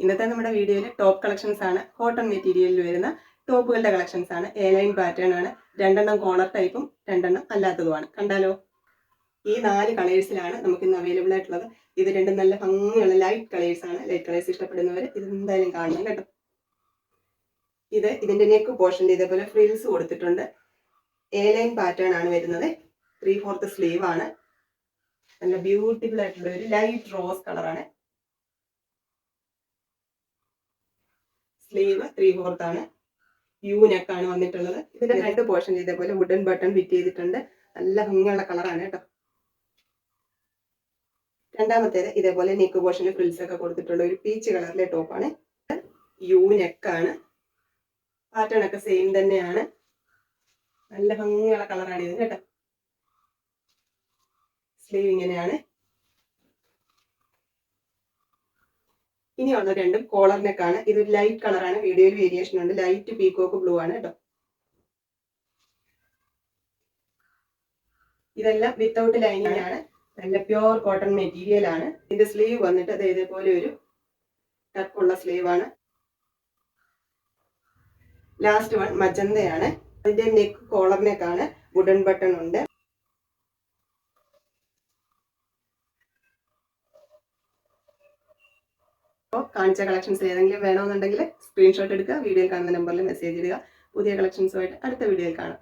ഇന്നത്തെ നമ്മുടെ വീഡിയോയിൽ ടോപ്പ് കളക്ഷൻസ് ആണ്. കോട്ടൺ മെറ്റീരിയലിൽ വരുന്ന ടോപ്പുകളുടെ കളക്ഷൻസ് ആണ്. എ ലൈൻ പാറ്റേൺ ആണ്. 2 കോളർ ടൈപ്പും 2 അല്ലാത്തതുമാണ്. കണ്ടാലോ? ഈ 4 കളേഴ്സിലാണ് നമുക്ക് ഇന്ന് അവൈലബിൾ ആയിട്ടുള്ളത്. ഇത് രണ്ടും നല്ല ഭംഗിയുള്ള ലൈറ്റ് കളേഴ്സ് ആണ്. ലൈറ്റ് കളേഴ്സ് ഇഷ്ടപ്പെടുന്നവർ ഇത് എന്തായാലും കാണണം കേട്ടോ. ഇതിന്റെ നെക്ക് പോർഷനിൽ ഇതേപോലെ ഫ്രിൽസ് കൊടുത്തിട്ടുണ്ട്. എ ലൈൻ പാറ്റേൺ ആണ് വരുന്നത്. 3/4 സ്ലീവ് ആണ്. നല്ല ബ്യൂട്ടിഫുൾ ആയിട്ടുള്ള ഒരു ലൈറ്റ് റോസ് കളറാണ്. സ്ലീവ് 3/4 ആണ്. യു നെക്കാണ് വന്നിട്ടുള്ളത്. ഇതിന്റെ രണ്ട് പോർഷൻ ഇതേപോലെ വുഡൻ ബട്ടൺ ഫിറ്റ് ചെയ്തിട്ടുണ്ട്. നല്ല ഭംഗിയുള്ള കളറാണ് കേട്ടോ. രണ്ടാമത്തേത് ഇതേപോലെ നെക്ക് പോർഷനിൽ ഫ്രിൽസ് ഒക്കെ കൊടുത്തിട്ടുള്ള ഒരു പീച്ച് കളറിലെ ടോപ്പാണ്. യു നെക്കാണ്. പാറ്റേൺ ഒക്കെ സെയിം തന്നെയാണ്. നല്ല ഭംഗിയുള്ള കളറാണ് ഇത് കേട്ടോ. സ്ലീവ് ഇങ്ങനെയാണ്. ഇനിയുള്ള രണ്ടും കോളർ നെക്കാണ്. ഇത് ലൈറ്റ് കളറാണ്. വീഡിയോയിൽ വേരിയേഷൻ ഉണ്ട്. ലൈറ്റ് പീകോക്ക് ബ്ലൂ ആണ് കേട്ടോ. ഇതെല്ലാം വിത്തൗട്ട് ലൈനിങ് ആണ്. നല്ല പ്യോർ കോട്ടൺ മെറ്റീരിയൽ ആണ്. ഇതിന്റെ സ്ലീവ് വന്നിട്ട് അത് ഇതേപോലെ ഒരു ടക്കുള്ള സ്ലീവ് ആണ്. ലാസ്റ്റ് വൺ മജന്തയാണ്. അതിന്റെ നെക്ക് കോളർ നെക്കാണ്. വുഡൻ ബട്ടൺ ഉണ്ട്. കാണിച്ച കളക്ഷൻസ് ഏതെങ്കിലും വേണമെന്നുണ്ടെങ്കിൽ സ്ക്രീൻഷോട്ട് എടുക്കുക. വീഡിയോയിൽ കാണുന്ന നമ്പറിൽ മെസ്സേജ് ഇടുക. പുതിയ കളക്ഷൻസുമായിട്ട് അടുത്ത വീഡിയോയിൽ കാണാം.